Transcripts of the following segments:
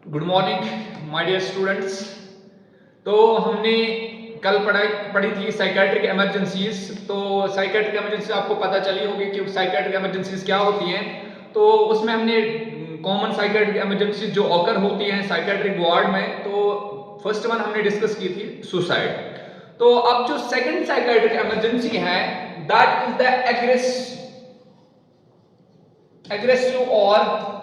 Good morning my dear students. तो हमने कल पढ़ी थी साइकेट्रिक इमरजेंसीज। तो साइकेट्रिक इमरजेंसी आपको पता चली होगी कि साइकेट्रिक इमरजेंसीज क्या होती हैं। तो उसमें हमने कॉमन साइकेट्रिक इमरजेंसी जो ऑकर होती हैं साइकेट्रिक वार्ड में, तो फर्स्ट वन हमने डिस्कस की थी सुसाइड। तो अब जो सेकंड साइकेट्रिक इमरजेंसी है दैट इज द एग्रेसिव और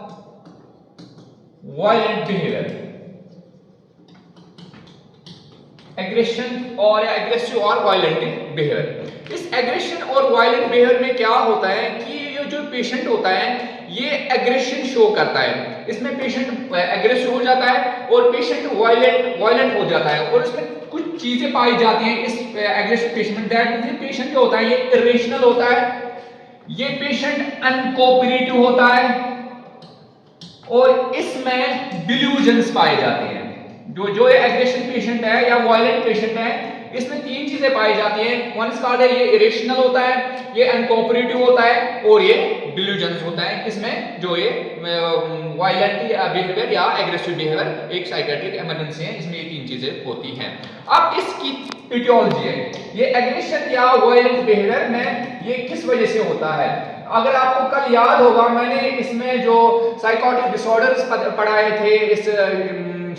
वायलेंट बिहेवियर। एग्रेशन और या एग्रेसिव और वायलेंट बिहेवियर। इस एग्रेशन और वायलेंट बिहेवियर में क्या होता है कि ये जो पेशेंट होता है ये एग्रेशन शो करता है। इसमें पेशेंट एग्रेसिव हो जाता है और पेशेंट वायलेंट हो जाता है और इसमें कुछ चीजें पाई जाती हैं इस एग्रेसिव पेशेंट में। दैट पेशेंट जो होता है ये इरेशनल होता है, ये पेशेंट अनकोऑपरेटिव होता है और इसमें डिल्यूजन्स पाए जाते हैं। जो एग्रेशन पेशेंट है या वायलेंट पेशेंट है इसमें तीन चीजें पाई जाती हैं। वन इज कॉल्ड ये इरेशनल होता है, ये अनकोऑपरेटिव होता है और ये डिल्यूजन्स होता है। इसमें जो ये वायलेंट बिहेवियर या एग्रेसिव बिहेवियर एक साइकेट्रिक इमरजेंसी है, इसमें ये तीन चीजें होती हैं। अब इसकी इटियोलॉजी है, ये एग्रेशन या वायलेंट बिहेवियर में ये किस वजह से होता है। अगर आपको कल याद होगा मैंने इसमें जो साइकोटिक डिसऑर्डर्स पढ़ाए थे इस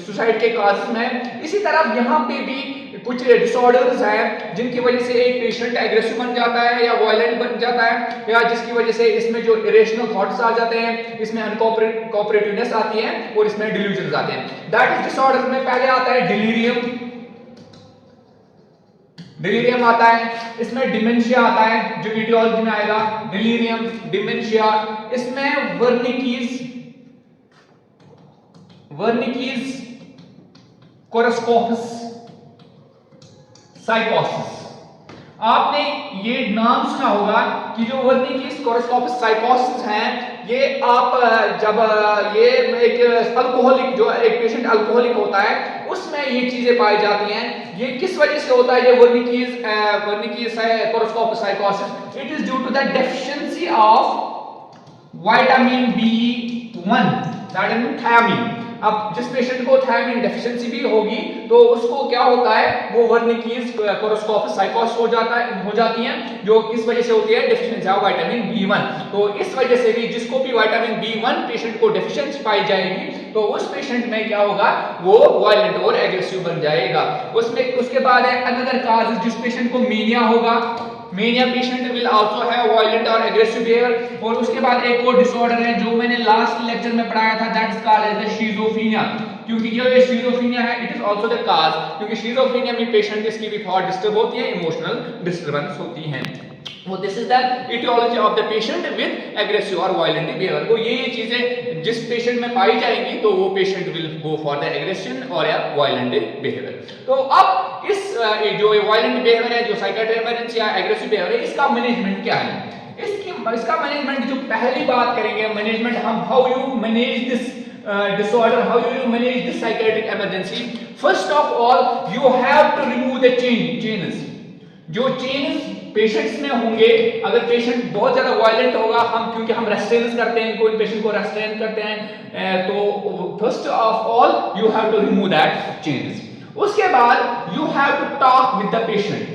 सुसाइड के काजेस में, इसी तरह यहाँ पे भी कुछ डिसऑर्डर्स हैं जिनकी वजह से एक पेशेंट एग्रेसिव बन जाता है या वायलेंट बन जाता है, या जिसकी वजह से इसमें जो इरेशनल थॉट्स आ जाते हैं, इसमें अनकोऑपरेटिवनेस आती है और इसमें डिल्यूजन्स आते हैं। दैट इज डिसऑर्डर में पहले आता है डिलीरियम आता है, इसमें डिमेंशिया आता है जो इटियोलॉजी में आएगा। डिलीरियम, डिमेंशिया, इसमें वर्निकीज कोरस्कोपस साइकोसिस। आपने ये नाम सुना होगा कि जो वर्निकीज कोरस्कोपस साइकोसिस हैं ये आप जब ये एक अल्कोहलिक जो एक पेशेंट अल्कोहलिक होता है उसमें ये चीजें पाई जाती हैं। ये किस वजह से होता है ये वर्निकीज कोरस्कोपस साइकोसिस? It is due to the deficiency of vitamin B1, that is thiamine. अब जिस पेशेंट को थायमिन डेफिशिएंसी भी होगी तो उसको क्या होता है वो वर्निकीज कोरस्कोपस साइकोसिस हो जाती हैं, जो किस वजह से होती है डेफिशिएंसी ऑफ विटामिन B1। तो इस वजह से भी जिसको भी विटामिन B1 पेशेंट को डेफिशिएंसी पाई जाएगी तो उस पेशेंट में क्या होगा वो वायलेंट और एग्रेसिव बन जाएगा। उसके बाद है अनदर काज, जिस पेशेंट को मेनिया होगा, mania patient will also have violent और एग्रेसिव बिहेवियर। और उसके बाद एक और डिसऑर्डर है जो मैंने लास्ट लेक्चर में पढ़ाया था, that is called as the schizophrenia. क्योंकि ये शिज़ोफ्रेनिया है it is also the cause, क्योंकि शिज़ोफ्रेनिया में पेशेंट इसकी भी थॉट डिस्टर्ब होती है, इमोशनल डिस्टर्बेंस होती है। वो this is the etiology of the patient with aggressive और वायलेंट बिहेवियर। तो ये चीजें जिस पेशेंट में पाई जाएंगी तो वो patient will go for the aggression और या वायलेंट बिहेवियर। तो अब इस जो वायलेंट बिहेवियर है जो साइकियाट्रिक इमरजेंसी या एग्रेसिव बिहेवियर है इसका मैनेजमेंट क्या है? इसका मैनेजमेंट जो पहली बात करेंगे मैनेजमेंट हम how you manage this disorder, how you manage this psychiatric emergency. First of all you have to remove the chains. जो चेन्स पेशेंट्स में होंगे, अगर पेशेंट बहुत ज्यादा वायलेंट होगा, हम क्योंकि हम रेस्ट्रेन करते हैं, कोई पेशेंट को रेस्ट्रेन करते हैं, तो first of all you have to remove that chains. उसके बाद you have to talk with the patient.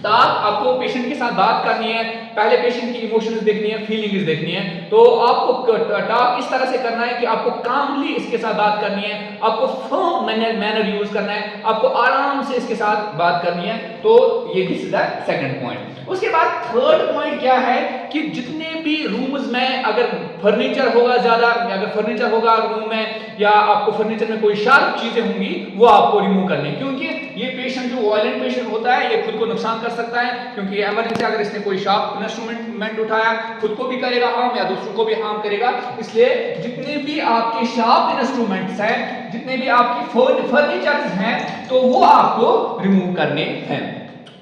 आपको पेशेंट के साथ बात करनी है, पहले पेशेंट की इमोशंस देखनी है, फीलिंग्स देखनी है। तो आपको टॉक इस तरह से करना है कि आपको कामली इसके साथ बात करनी है, आपको फर्म मैनर यूज करना है, आपको आराम से इसके साथ बात करनी है। तो ये this is the second point. उसके बाद थर्ड पॉइंट क्या है कि जितने भी रूम्स में अगर फर्नीचर होगा ज्यादा, अगर फर्नीचर होगा रूम में या आपको फर्नीचर में कोई शार्प चीजें होंगी वो आपको रिमूव करनी है, क्योंकि ये पेशेंट जो वायलेंट पेशेंट होता है ये खुद को नुकसान कर सकता है। क्योंकि इमरजेंसी अगर इसने कोई शार्प इंस्ट्रूमेंट उठाया खुद को भी करेगा हार्म या दूसरों को भी हार्म करेगा। इसलिए जितने भी आपके शार्प इंस्ट्रूमेंट्स हैं, जितने भी आपकी फर्नीचर्स हैं तो वो आपको रिमूव करने हैं।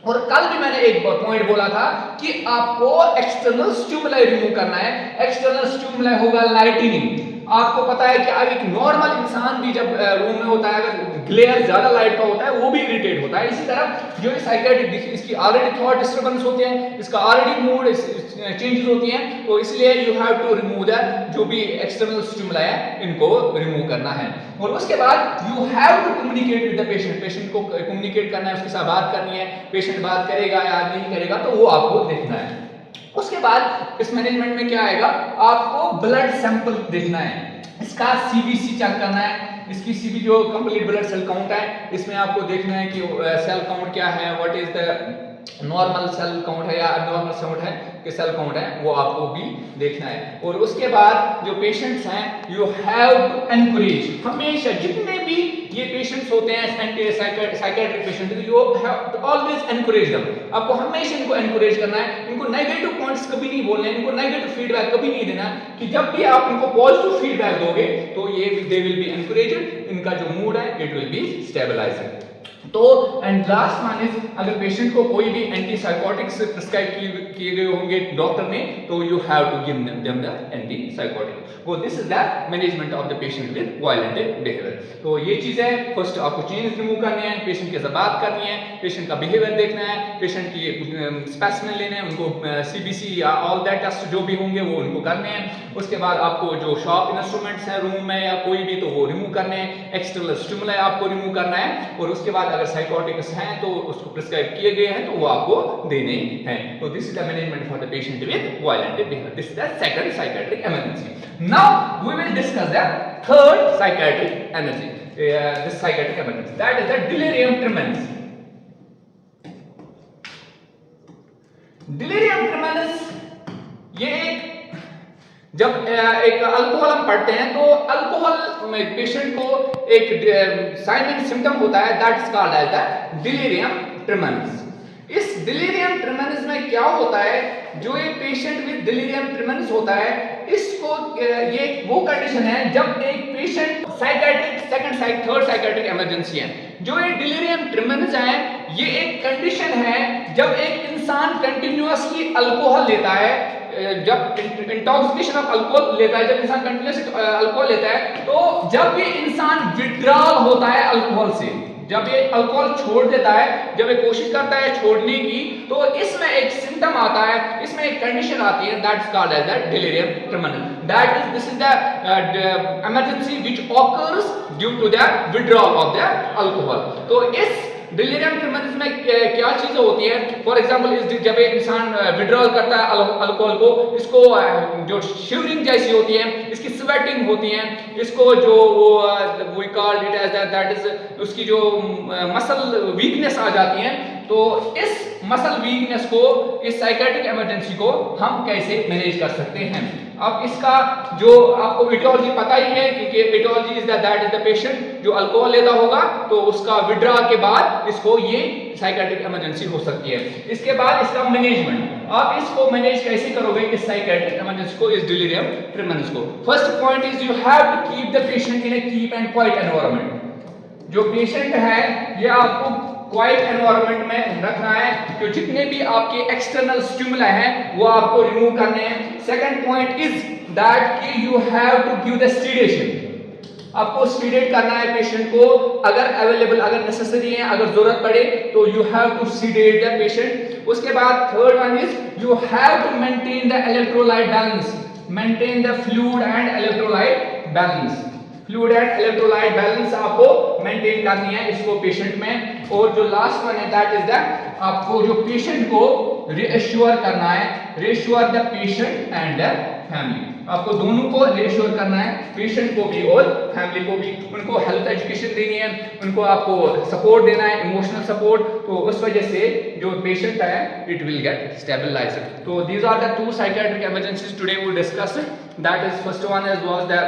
और कल भी मैंने एक पॉइंट बोला था कि आपको एक्सटर्नल स्टिमुलाई रिमूव करना है। एक्सटर्नल स्टिमुलाई होगा लाइटनिंग। आपको पता है कि अब एक नॉर्मल इंसान भी जब रूम में होता है, अगर ग्लेयर ज्यादा लाइट का होता है वो भी इरिटेट होता है। इसी तरह जो साइकेट्रिक, इसकी ऑलरेडी थॉट डिस्टर्बेंस होते हैं, इसका ऑलरेडी मूड चेंजेस होती हैं, तो इसलिए you have to remove the जो भी एक्सटर्नल स्टिमुलाई है इनको रिमूव करना है। और उसके बाद you have to communicate with the patient, patient को कम्युनिकेट करना है, उसके साथ बात करनी है। पेशेंट बात करेगा या नहीं करेगा तो वो आपको देखना है। उसके बाद इस मैनेजमेंट में क्या आएगा, आपको ब्लड सैंपल देखना है, इसका सीबीसी चेक करना है। इसकी सीबी जो कंप्लीट ब्लड सेल काउंट है, इसमें आपको देखना है कि सेल काउंट क्या है, what is the normal cell count है या अबनॉर्मल काउंट है कि सेल काउंट है, वो आपको भी देखना है। और उसके बाद जो पेशेंट्स हैं, यू हैव टू एनकरेज, हमेशा जितने भी ये पेशेंट्स होते हैं psychiatric patient, you have to always encourage them, आपको हमेशा इनको एनकरेज करना है। इनको नेगेटिव पॉइंट्स कभी नहीं बोलने, इनको नेगेटिव फीडबैक कभी नहीं देना, कि जब भी आप इनको पॉजिटिव फीडबैक दोगे तो ये दे विल बी एनकरेज्ड, इनका जो मूड है इट विल बी स्टेबलाइज्ड। तो एंड लास्ट वन इज, अगर पेशेंट को कोई भी एंटीसाइकोटिक्स प्रिस्क्राइब किए गए होंगे डॉक्टर ने, तो you have to give them the antipsychotic. वो this is the management of the patient with violent behaviour. तो ये चीजें फर्स्ट आपको चेंज रिमूव करनी है, पेशेंट के साथ बात करनी है, पेशेंट का बिहेवियर देखना है, पेशेंट की स्पेसिमेन लेने हैं, उनको सीबीसी या ऑल दैट टेस्ट जो भी होंगे वो उनको करने हैं। उसके बाद आपको जो शॉप इंस्ट्रूमेंट्स हैं रूम में या कोई भी, तो वो रिमूव करने हैं, एक्सटर्नल स्टिमुलाई आपको रिमूव करना है। और उसके बाद अगर साइकोटिक्स हैं तो उसको प्रिस्क्राइब किए गए हैं तो वो आपको देने हैं। तो this is the management for the patient with violent behaviour. This is the second psychiatric emergency. Now we will discuss the third psychiatric emergency, this psychiatric emergency, that is the delirium tremens. Delirium tremens ये एक, जब एक alcohol हम पढ़ते हैं तो alcohol में patient को एक साइन एंड सिम्टम होता है, that is called as the delirium tremens. इस डिलीरियम ट्रेमेंस में क्या होता है, जो ये पेशेंट विद डिलीरियम ट्रेमेंस होता है, इसको ये वो कंडीशन है जब एक patient psychiatric second third psychiatric emergency है। जो ये डिलीरियम ट्रेमेंस है, ये एक कंडीशन है जब एक इंसान कंटिन्यूअसली अल्कोहल लेता है, जब इंटॉक्सिकेशन ऑफ अल्कोहल लेता है, जब इंसान कंटिन्यूअसली अल्कोहल लेता है, तो जब ये इंसान विड्रॉल होता है अल्कोहल से, जब ये अल्कोहल छोड़ देता है, जब ये कोशिश करता है छोड़ने की, तो इसमें एक सिम्टम आता है, इसमें एक कंडीशन आती है, that is called as the delirium tremens. That is this is the emergency which occurs due to the withdrawal of the alcohol. तो इस डिलीरियम ट्रेमेंस में क्या चीजें होती है, फॉर एग्जांपल जब एक इंसान विड्रॉल करता है अल्कोहल को, इसको जो शिवरिंग जैसी होती है, इसकी स्वेटिंग होती है, इसको जो we called it as that is उसकी जो मसल वीकनेस आ जाती है। तो इस मसल वीकनेस को, इस साइकेट्रिक इमरजेंसी को हम कैसे मैनेज कर सकते हैं। अब इसका जो आपको इटियोलॉजी पता ही है, क्योंकि etiology is that is the patient जो अल्कोहल लेता होगा तो उसका विड्रॉ के बाद इसको ये साइकेट्रिक इमरजेंसी हो सकती है। इसके बाद इसका मैनेजमेंट, आप इसको मैनेज कैसे करोगे इस साइकेट्रिक इमरजेंसी को, इस डिलीरियम ट्रेमेंस को। First point is you have to keep the patient in a keep and quiet environment. जो पेशेंट है ये आपको क्वाइट एनवायरनमेंट में रखना है, तो जितने भी आपके एक्सटर्नल स्टिमुलाई हैं वो आपको रिमूव करने हैं। सेकंड पॉइंट इज दैट कि you have to give the sedation, आपको सीडेट करना है पेशेंट को, अगर अवेलेबल, अगर नेसेसरी है, अगर जरूरत पड़े तो you have to sedate the patient. उसके बाद third one is you have to maintain the electrolyte balance, maintain the fluid and electrolyte balance, fluid and electrolyte balance आपको मेंटेन करनी है इसको पेशेंट में। और जो लास्ट वन है दैट इज दैट आपको जो पेशेंट को रीअश्योर करना है, reassure the patient and the family, आपको दोनों को रीअश्योर करना है, पेशेंट को भी और फैमिली को भी। उनको हेल्थ एजुकेशन देनी है, उनको आपको सपोर्ट देना है, इमोशनल सपोर्ट, तो उस वजह से जो पेशेंट है इट विल गेट स्टेबलाइज्ड। तो these are the two psychiatric emergencies today we will discuss. That is first one is was the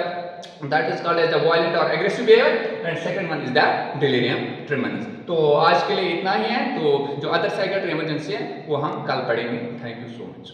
that is called as the violent or aggressive behavior and second one is the delirium tremens। तो आज के लिए इतना ही है, तो जो other psychiatric emergency है वो हम कल पढ़ेंगे। Thank you so much.